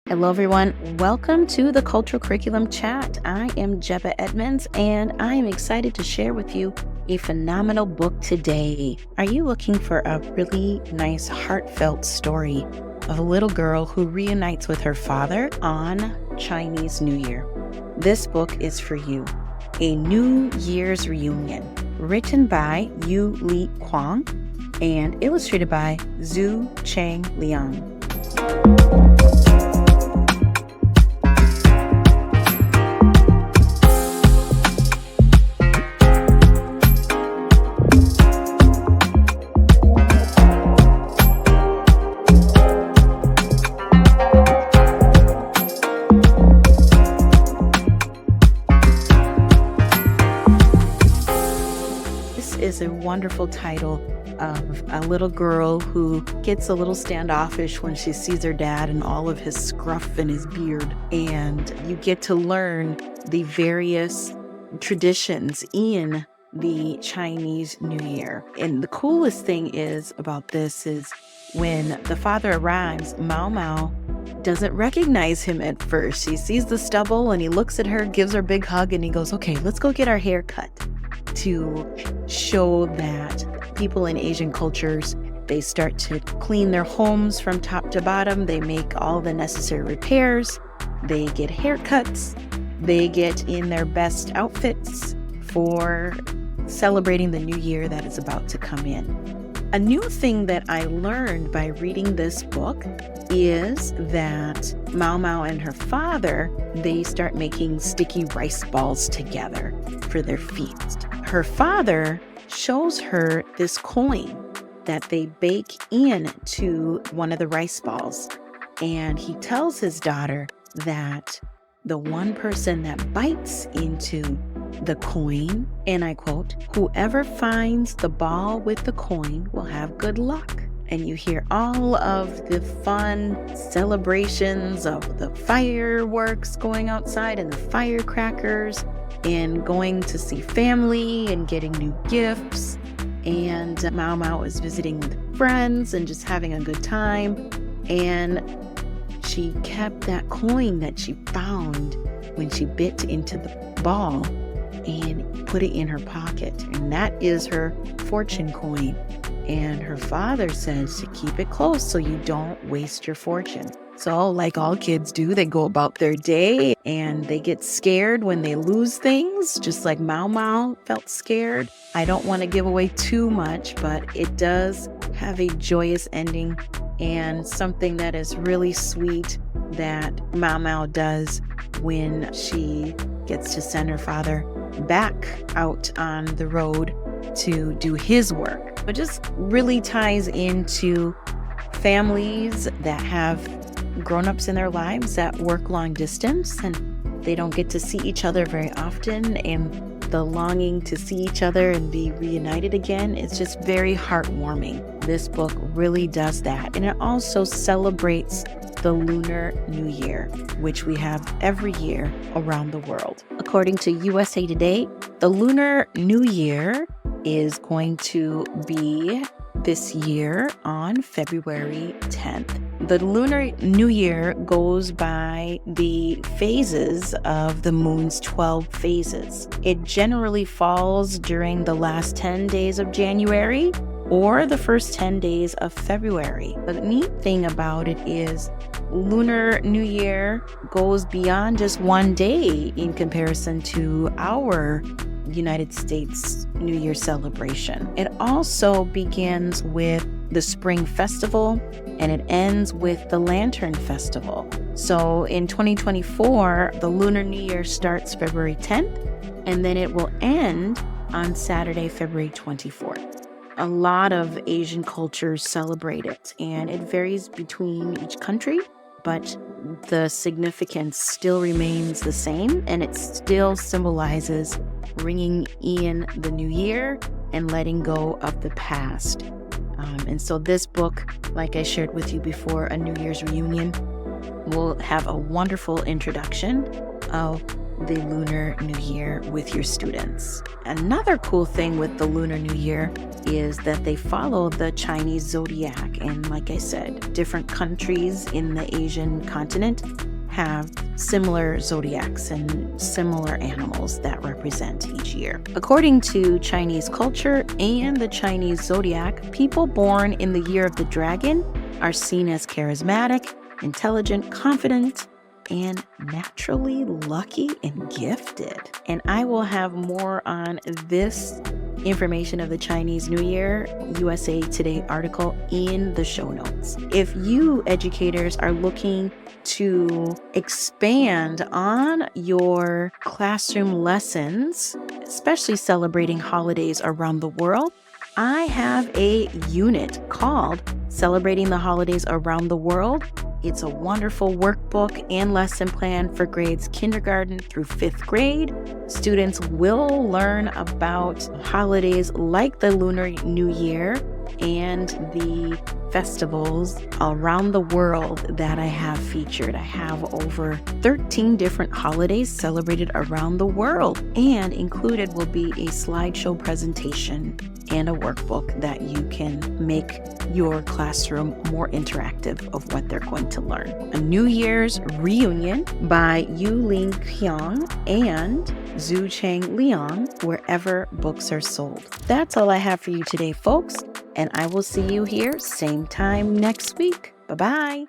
Hello, everyone. Welcome to the Cultural Curriculum Chat. I am Jebeh Edmonds, and I am excited to share with you a phenomenal book today. Are you looking for a really nice, heartfelt story of a little girl who reunites with her father on Chinese New Year? This book is for you. A New Year's Reunion, written by Yu Li-Kuang and illustrated by Zhu Cheng-Liang. Is a wonderful title of a little girl who gets a little standoffish when she sees her dad and all of his scruff and his beard. And you get to learn the various traditions in the Chinese New Year. And the coolest thing is about this is when the father arrives, Mao Mao doesn't recognize him at first. He sees the stubble and he looks at her, gives her a big hug, and he goes, "Okay, let's go get our hair cut." To show that people in Asian cultures, they start to clean their homes from top to bottom. They make all the necessary repairs. They get haircuts. They get in their best outfits for celebrating the new year that is about to come in. A new thing that I learned by reading this book is that Mao Mao and her father, they start making sticky rice balls together for their feast. Her father shows her this coin that they bake into one of the rice balls. And he tells his daughter that the one person that bites into the coin, and I quote, "Whoever finds the ball with the coin will have good luck." And you hear all of the fun celebrations of the fireworks going outside and the firecrackers and going to see family and getting new gifts. And Mao Mao is visiting with friends and just having a good time. And she kept that coin that she found when she bit into the ball and put it in her pocket. And that is her fortune coin. And her father says to keep it close so you don't waste your fortune. So like all kids do, they go about their day and they get scared when they lose things, just like Mao Mao felt scared. I don't want to give away too much, but it does have a joyous ending and something that is really sweet that Mao Mao does when she gets to send her father back out on the road to do his work. But just really ties into families that have grown-ups in their lives that work long distance and they don't get to see each other very often, and the longing to see each other and be reunited again is just very heartwarming. This book really does that. And it also celebrates the Lunar New Year, which we have every year around the world. According to USA Today, the Lunar New Year is going to be this year on February 10th. The Lunar New Year goes by the phases of the moon's 12 phases. It generally falls during the last 10 days of January or the first 10 days of February. The neat thing about it is Lunar New Year goes beyond just one day in comparison to our United States New Year celebration. It also begins with the Spring Festival and it ends with the Lantern Festival. So in 2024, the Lunar New Year starts February 10th and then it will end on Saturday, February 24th. A lot of Asian cultures celebrate it and it varies between each country, but the significance still remains the same and it still symbolizes ringing in the new year and letting go of the past. And so this book, like I shared with you before, A New Year's Reunion, will have a wonderful introduction of the Lunar New Year with your students. Another cool thing with the Lunar New Year is that they follow the Chinese zodiac. And like I said, different countries in the Asian continent have similar zodiacs and similar animals that represent each year. According to Chinese culture and the Chinese zodiac, people born in the year of the dragon are seen as charismatic, intelligent, confident, and naturally lucky and gifted. And I will have more on this information of the Chinese New Year USA Today article in the show notes. If you educators are looking to expand on your classroom lessons, especially celebrating holidays around the world, I have a unit called Celebrating the Holidays Around the World. It's a wonderful workbook and lesson plan for grades kindergarten through 5th grade. Students will learn about holidays like the Lunar New Year and the festivals around the world that I have featured. I have over 13 different holidays celebrated around the world, and included will be a slideshow presentation and a workbook that you can make your classroom more interactive of what they're going to learn. A New Year's Reunion by Yu Li-Kuang and Zhu Cheng-Liang, wherever books are sold. That's all I have for you today, folks, and I will see you here same time next week. Bye-bye.